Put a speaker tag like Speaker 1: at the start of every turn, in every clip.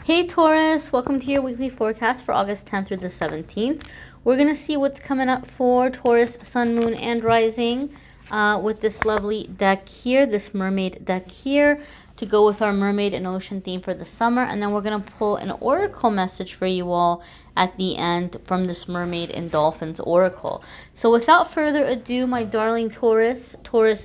Speaker 1: Hey Taurus, welcome to your weekly forecast for August 10th through the 17th. We're going to see what's coming up for Taurus, Sun, Moon, and Rising with this lovely deck here, this Mermaid deck here, to go with our Mermaid and Ocean theme for the summer. And then we're going to pull an Oracle message for you all at the end from this Mermaid and Dolphins Oracle. So without further ado, my darling Taurus,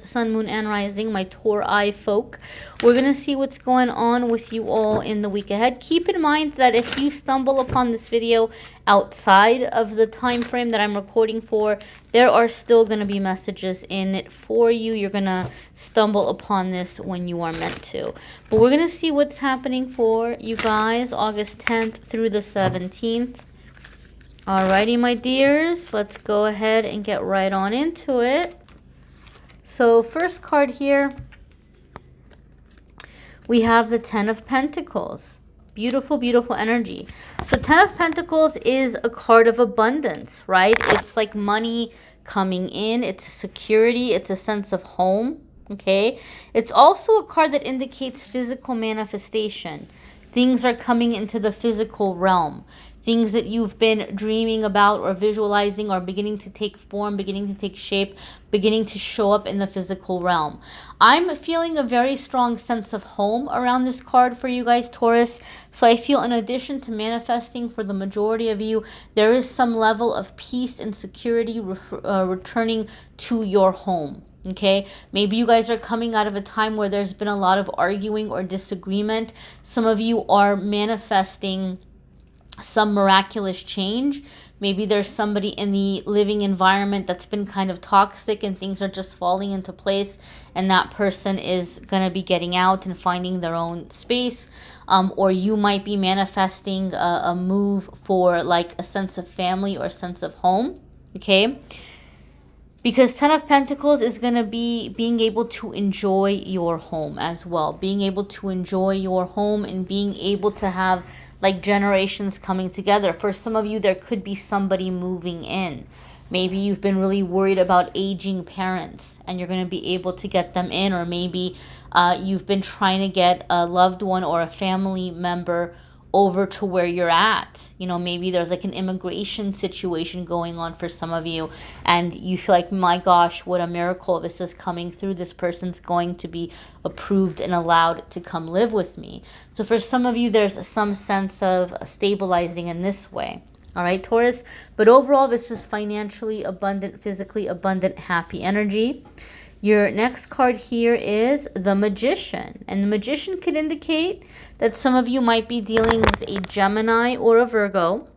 Speaker 1: Sun, Moon, and Rising, my Tauri folk, we're going to see what's going on with you all in the week ahead. Keep in mind that if you stumble upon this video outside of the time frame that I'm recording for, there are still going to be messages in it for you. You're going to stumble upon this when you are meant to. But we're going to see what's happening for you guys August 10th through the 17th. Alrighty, my dears, let's go ahead and get right on into it. So first card here, we have the Ten of Pentacles. Beautiful, beautiful energy. So Ten of Pentacles is a card of abundance, right? It's like money coming in. It's security. It's a sense of home, okay? It's also a card that indicates physical manifestation. Things are coming into the physical realm. Things that you've been dreaming about or visualizing are beginning to take form, beginning to take shape, beginning to show up in the physical realm. I'm feeling a very strong sense of home around this card for you guys, Taurus. So I feel in addition to manifesting for the majority of you, there is some level of peace and security returning to your home. Okay, maybe you guys are coming out of a time where there's been a lot of arguing or disagreement. Some of you are manifesting some miraculous change. Maybe there's somebody in the living environment that's been kind of toxic and things are just falling into place, and that person is going to be getting out and finding their own space. Or you might be manifesting a move for like a sense of family or a sense of home. Okay, because Ten of Pentacles is going to be being able to enjoy your home as well. Being able to enjoy your home and being able to have like generations coming together. For some of you, there could be somebody moving in. Maybe you've been really worried about aging parents and you're going to be able to get them in. Or maybe you've been trying to get a loved one or a family member over to where you're at. You know, maybe there's like an immigration situation going on for some of you and you feel like, my gosh, what a miracle, this is coming through. This person's going to be approved and allowed to come live with me. So for some of you, there's some sense of stabilizing in this way. All right, Taurus. But overall, this is financially abundant, physically abundant, happy energy. Your next card here is the Magician. And the Magician could indicate that some of you might be dealing with a Gemini or a Virgo.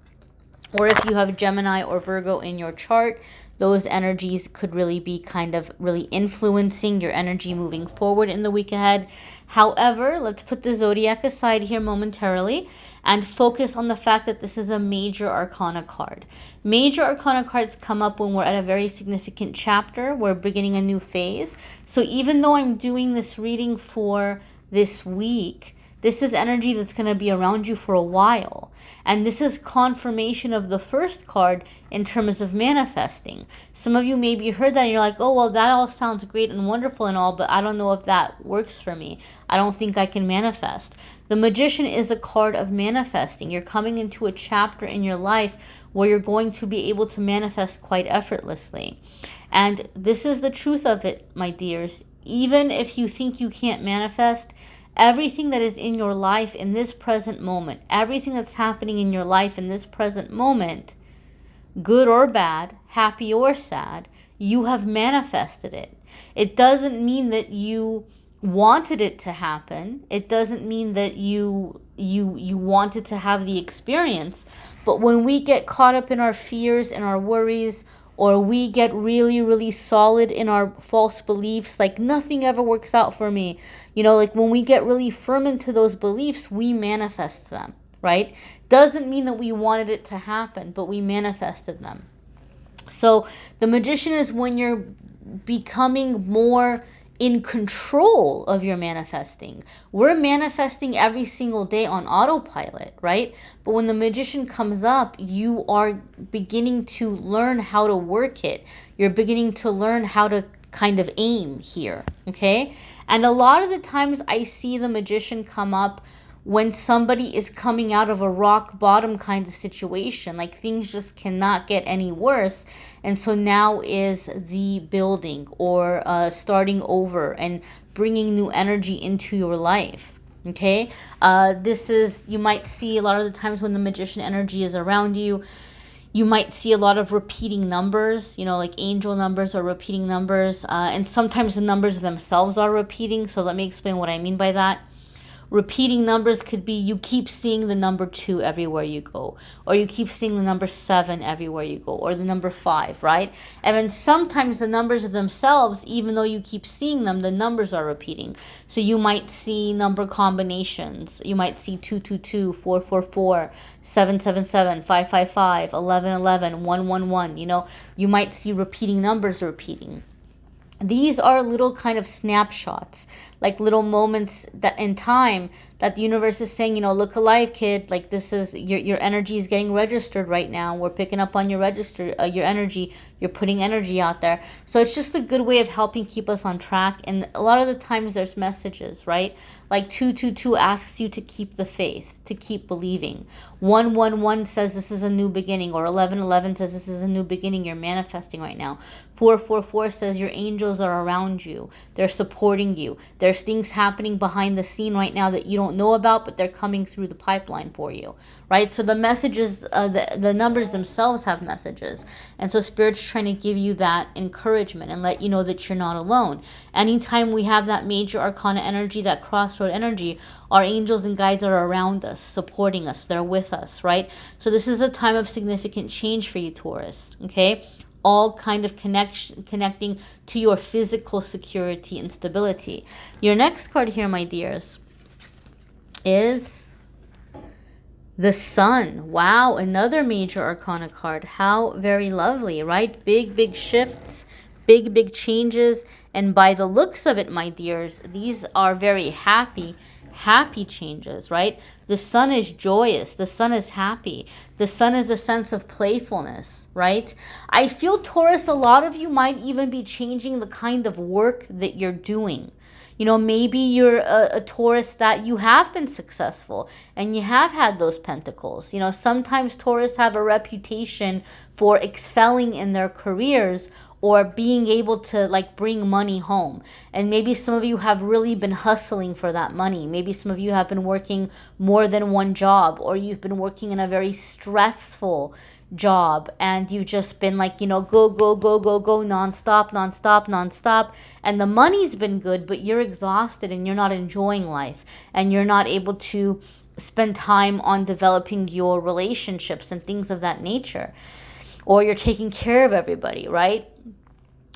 Speaker 1: Or if you have Gemini or Virgo in your chart, those energies could really be kind of really influencing your energy moving forward in the week ahead. However, let's put the zodiac aside here momentarily and focus on the fact that this is a major arcana card. Major arcana cards come up when we're at a very significant chapter. We're beginning a new phase. So even though I'm doing this reading for this week, this is energy that's going to be around you for a while. And this is confirmation of the first card in terms of manifesting. Some of you maybe heard that and you're like, oh, well, that all sounds great and wonderful and all, but I don't know if that works for me. I don't think I can manifest. The Magician is a card of manifesting. You're coming into a chapter in your life where you're going to be able to manifest quite effortlessly. And this is the truth of it, my dears. Even if you think you can't manifest, everything that is in your life in this present moment, everything that's happening in your life in this present moment, good or bad, happy or sad, you have manifested it. It doesn't mean that you wanted it to happen. It doesn't mean that you wanted to have the experience. But when we get caught up in our fears and our worries, or we get really, really solid in our false beliefs, like nothing ever works out for me. You know, like when we get really firm into those beliefs, we manifest them, right? Doesn't mean that we wanted it to happen, but we manifested them. So the Magician is when you're becoming more in control of your manifesting. We're manifesting every single day on autopilot, right? But when the Magician comes up, you are beginning to learn how to work it. You're beginning to learn how to kind of aim here, okay? And a lot of the times I see the Magician come up when somebody is coming out of a rock bottom kind of situation, like things just cannot get any worse. And so now is the building or starting over and bringing new energy into your life. Okay, this is, you might see a lot of the times when the magician energy is around you, you might see a lot of repeating numbers, you know, like angel numbers or repeating numbers. And sometimes the numbers themselves are repeating. So let me explain what I mean by that. Repeating numbers could be you keep seeing the number 2 everywhere you go, or you keep seeing the number 7 everywhere you go, or the number 5, right? And then sometimes the numbers themselves, even though you keep seeing them, the numbers are repeating. So you might see number combinations. You might see 222, 444, 777, 555, 1111, 111. You know, you might see repeating numbers repeating. These are little kind of snapshots, like little moments that in time that the universe is saying, you know, look alive, kid. Like this is your energy is getting registered right now. We're picking up on your register, your energy. You're putting energy out there. So it's just a good way of helping keep us on track. And a lot of the times there's messages, right? Like 222 asks you to keep the faith, to keep believing. 111 says this is a new beginning, or 1111 says this is a new beginning you're manifesting right now. 444 says your angels are around you. They're supporting you. There's things happening behind the scene right now that you don't know about, but they're coming through the pipeline for you, right? So the messages, the numbers themselves have messages. And so Spirit's trying to give you that encouragement and let you know that you're not alone. Anytime we have that major arcana energy, that crossroad energy, our angels and guides are around us, supporting us. They're with us, right? So this is a time of significant change for you, Taurus, okay? All kind of connecting to your physical security and stability. Your next card here, my dears, is the Sun. Wow, another major arcana card. How very lovely, right? Big shifts, big changes. And by the looks of it, my dears, these are very happy changes, right? The Sun is joyous. The Sun is happy. The Sun is a sense of playfulness, right? I feel, Taurus, a lot of you might even be changing the kind of work that you're doing. You know, maybe you're a Taurus that you have been successful and you have had those pentacles. You know, sometimes Taurus have a reputation for excelling in their careers or being able to like bring money home. And maybe some of you have really been hustling for that money. Maybe some of you have been working more than one job, or you've been working in a very stressful job and you've just been like, you know, go nonstop, and the money's been good, but you're exhausted and you're not enjoying life and you're not able to spend time on developing your relationships and things of that nature, or you're taking care of everybody, right?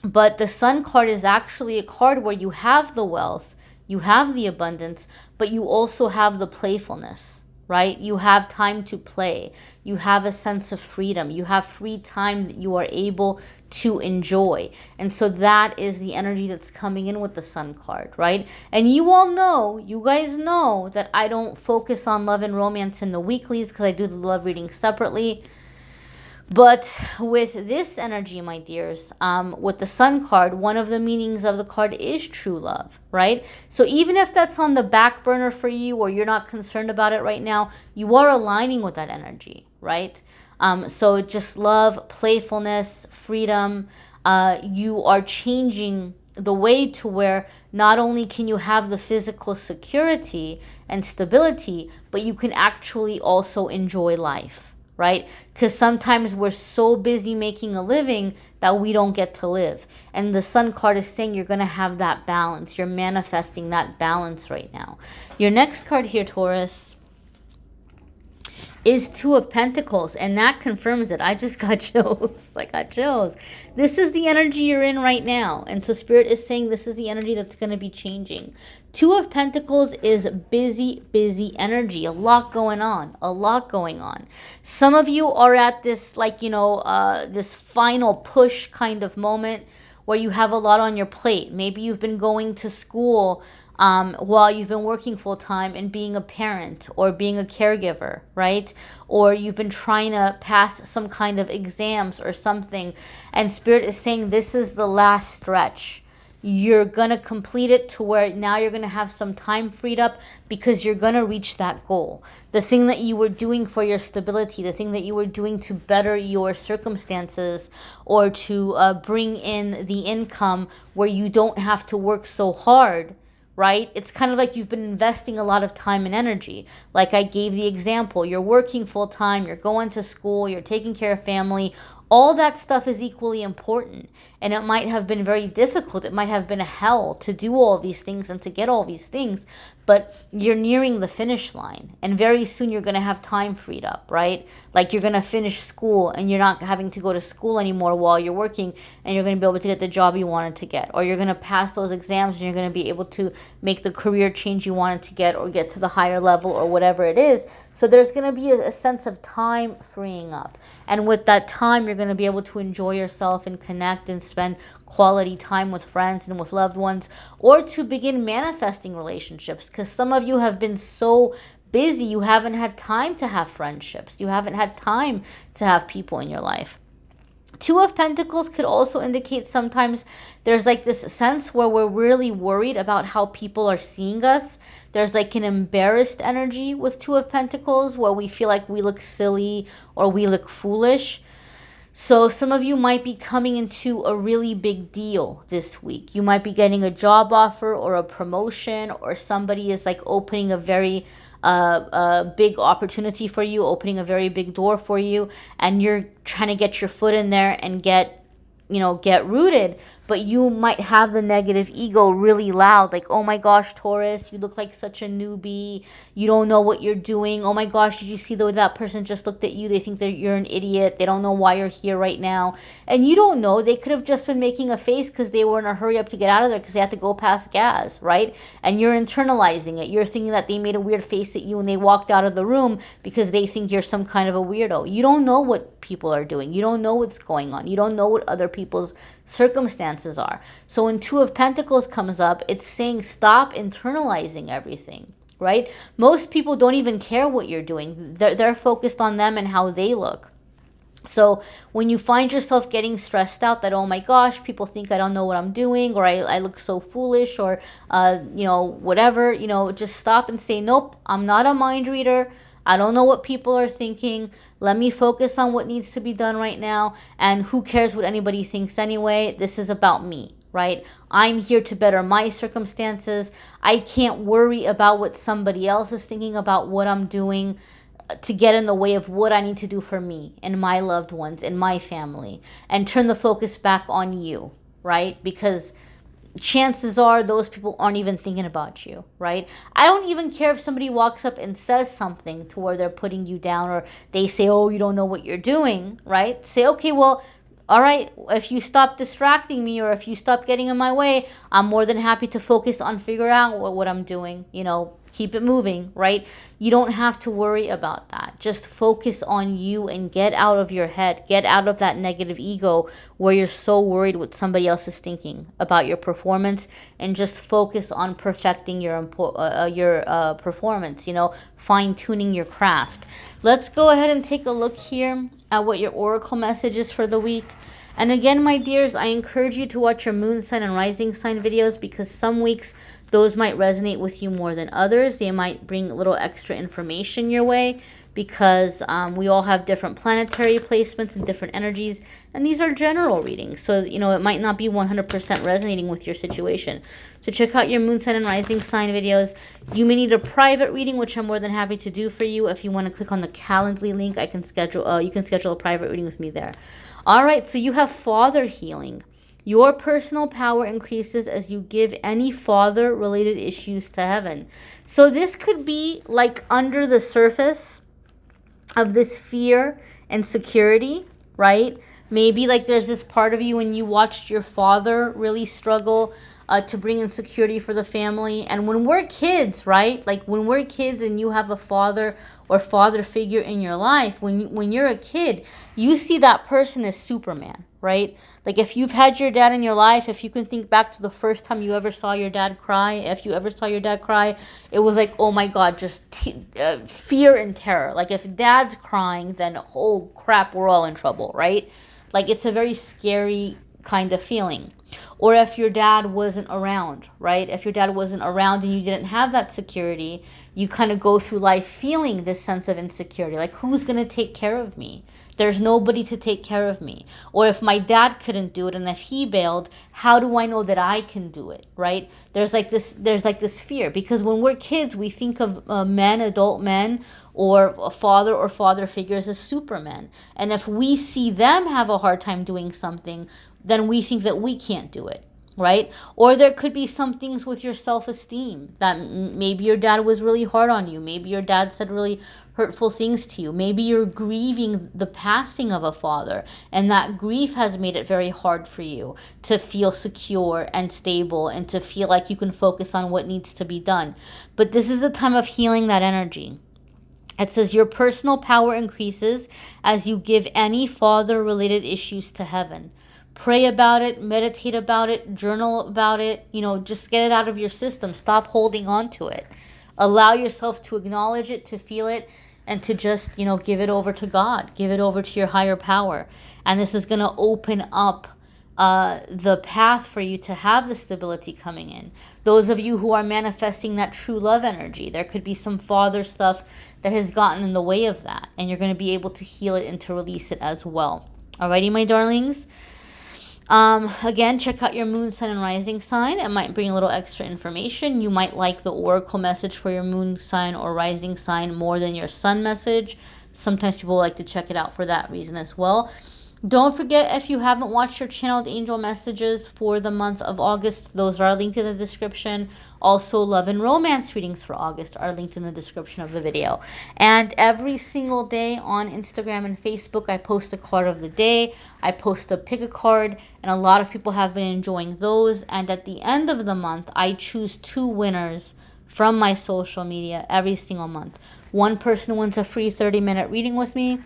Speaker 1: But the Sun card is actually a card where you have the wealth, you have the abundance, but you also have the playfulness, right? You have time to play. You have a sense of freedom. You have free time that you are able to enjoy. And so that is the energy that's coming in with the Sun card, right? And you all know, you guys know that I don't focus on love and romance in the weeklies because I do the love reading separately. But with this energy, my dears, with the Sun card, one of the meanings of the card is true love, right? So even if that's on the back burner for you or you're not concerned about it right now, you are aligning with that energy, right? So just love, playfulness, freedom. You are changing the way to where not only can you have the physical security and stability, but you can actually also enjoy life. Right? Because sometimes we're so busy making a living that we don't get to live. And the Sun card is saying you're going to have that balance. You're manifesting that balance right now. Your next card here, Taurus, is Two of Pentacles, and that confirms it. I just got chills. I got chills. This is the energy you're in right now. And so Spirit is saying this is the energy that's going to be changing. Two of Pentacles is busy energy. A lot going on. Some of you are at this, like, you know, this final push kind of moment where you have a lot on your plate. Maybe you've been going to school while you've been working full-time and being a parent or being a caregiver, right? Or you've been trying to pass some kind of exams or something, and Spirit is saying this is the last stretch. you're going to complete it to where now you're going to have some time freed up because you're going to reach that goal. The thing that you were doing for your stability, the thing that you were doing to better your circumstances or to bring in the income where you don't have to work so hard, right? It's kind of like you've been investing a lot of time and energy. Like I gave the example, you're working full time, you're going to school, you're taking care of family. All that stuff is equally important, and it might have been very difficult. It might have been a hell to do all these things and to get all these things, but you're nearing the finish line, and very soon you're going to have time freed up, right? Like you're going to finish school and you're not having to go to school anymore while you're working, and you're going to be able to get the job you wanted to get, or you're going to pass those exams and you're going to be able to make the career change you wanted to get or get to the higher level or whatever it is. So there's going to be a sense of time freeing up. And with that time, you're going to be able to enjoy yourself and connect and spend quality time with friends and with loved ones, or to begin manifesting relationships, because some of you have been so busy, you haven't had time to have friendships. You haven't had time to have people in your life. Two of Pentacles could also indicate sometimes there's like this sense where we're really worried about how people are seeing us. There's like an embarrassed energy with Two of Pentacles where we feel like we look silly or we look foolish. So some of you might be coming into a really big deal this week. You might be getting a job offer or a promotion, or somebody is like opening a very big opportunity for you, opening a very big door for you, and you're trying to get your foot in there and get rooted, but you might have the negative ego really loud, like, oh my gosh, Taurus, you look like such a newbie, you don't know what you're doing, oh my gosh, did you see the way that person just looked at you, they think that you're an idiot, they don't know why you're here right now, and you don't know, they could have just been making a face because they were in a hurry up to get out of there because they had to go past gas, right? And you're internalizing it, you're thinking that they made a weird face at you and they walked out of the room because they think you're some kind of a weirdo. You don't know what people are doing, you don't know what's going on, you don't know what other people's circumstances are. So when Two of Pentacles comes up, it's saying stop internalizing everything, right? Most people don't even care what you're doing. They're focused on them and how they look. So when you find yourself getting stressed out that, oh my gosh, people think I don't know what I'm doing, or I look so foolish, or whatever, just stop and say, nope, I'm not a mind reader. I don't know what people are thinking. Let me focus on what needs to be done right now. And who cares what anybody thinks anyway? This is about me, right? I'm here to better my circumstances. I can't worry about what somebody else is thinking about what I'm doing to get in the way of what I need to do for me and my loved ones and my family, and turn the focus back on you, right? Because chances are those people aren't even thinking about you, right? I don't even care if somebody walks up and says something to where they're putting you down, or they say, oh, you don't know what you're doing, right? Say, okay, well, all right, if you stop distracting me or if you stop getting in my way, I'm more than happy to focus on figuring out what I'm doing, keep it moving, right? You don't have to worry about that. Just focus on you and get out of your head. Get out of that negative ego where you're so worried what somebody else is thinking about your performance, and just focus on perfecting your performance, fine-tuning your craft. Let's go ahead and take a look here at what your oracle message is for the week. And again, my dears, I encourage you to watch your moon sign and rising sign videos, because some weeks those might resonate with you more than others. They might bring a little extra information your way, because we all have different planetary placements and different energies, and these are general readings. So, it might not be 100% resonating with your situation. So check out your moon sign and rising sign videos. You may need a private reading, which I'm more than happy to do for you. If you want to click on the Calendly link, you can schedule a private reading with me there. All right, so you have father healing. Your personal power increases as you give any father-related issues to heaven. So this could be like under the surface of this fear and security, right? Maybe like there's this part of you when you watched your father really struggle to bring in security for the family. And when we're kids, right? Like when we're kids and you have a father or father figure in your life, when you're a kid, you see that person as Superman, right? Like if you've had your dad in your life, if you can think back to the first time you ever saw your dad cry, if you ever saw your dad cry, it was like, oh my God, just fear and terror. Like if dad's crying, then oh crap, we're all in trouble, right? Like it's a very scary kind of feeling. Or if your dad wasn't around, right? If your dad wasn't around and you didn't have that security, you kind of go through life feeling this sense of insecurity. Like, who's going to take care of me? There's nobody to take care of me. Or if my dad couldn't do it and if he bailed, how do I know that I can do it, right? There's like this fear, because when we're kids, we think of men, adult men, or a father or father figures as supermen. And if we see them have a hard time doing something, then we think that we can't do it, right? Or there could be some things with your self-esteem that maybe your dad was really hard on you. Maybe your dad said really hurtful things to you. Maybe you're grieving the passing of a father, and that grief has made it very hard for you to feel secure and stable and to feel like you can focus on what needs to be done. But this is the time of healing that energy. It says your personal power increases as you give any father-related issues to heaven. Pray about it, meditate about it, journal about it, just get it out of your system. Stop holding on to it. Allow yourself to acknowledge it, to feel it, and to just, give it over to God. Give it over to your higher power. And this is going to open up the path for you to have the stability coming in. Those of you who are manifesting that true love energy, there could be some father stuff that has gotten in the way of that, and you're going to be able to heal it and to release it as well. Alrighty, my darlings. Again, check out your moon, sun, and rising sign. It might bring a little extra information. You might like the oracle message for your moon sign or rising sign more than your sun message. Sometimes people like to check it out for that reason as well. Don't forget, if you haven't watched your channeled angel messages for the month of August, those are linked in the description. Also, love and romance readings for August are linked in the description of the video. And every single day on Instagram and Facebook, I post a card of the day. I post a pick a card, and a lot of people have been enjoying those. And at the end of the month, I choose 2 winners from my social media every single month. One person wins a free 30-minute reading with me,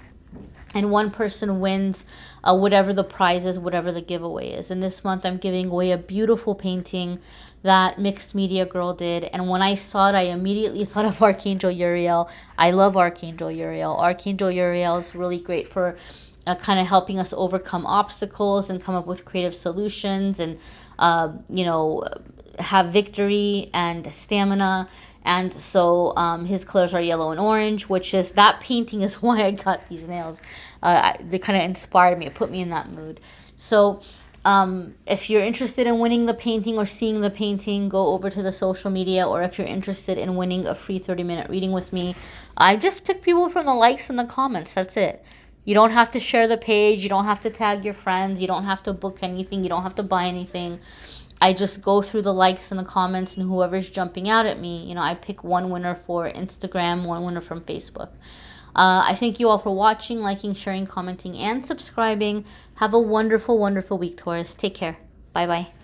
Speaker 1: and one person wins whatever the prize is, whatever the giveaway is. And this month I'm giving away a beautiful painting that Mixed Media Girl did. And when I saw it, I immediately thought of Archangel Uriel. I love Archangel Uriel. Archangel Uriel is really great for kind of helping us overcome obstacles and come up with creative solutions and, have victory and stamina. And so his colors are yellow and orange, which is, that painting is why I got these nails. They kind of inspired me. It put me in that mood. So if you're interested in winning the painting or seeing the painting, go over to the social media. Or if you're interested in winning a free 30-minute reading with me, I just pick people from the likes and the comments. That's it. You don't have to share the page. You don't have to tag your friends. You don't have to book anything. You don't have to buy anything. I just go through the likes and the comments, and whoever's jumping out at me, I pick one winner for Instagram, one winner from Facebook. I thank you all for watching, liking, sharing, commenting, and subscribing. Have a wonderful, wonderful week, Taurus. Take care. Bye-bye.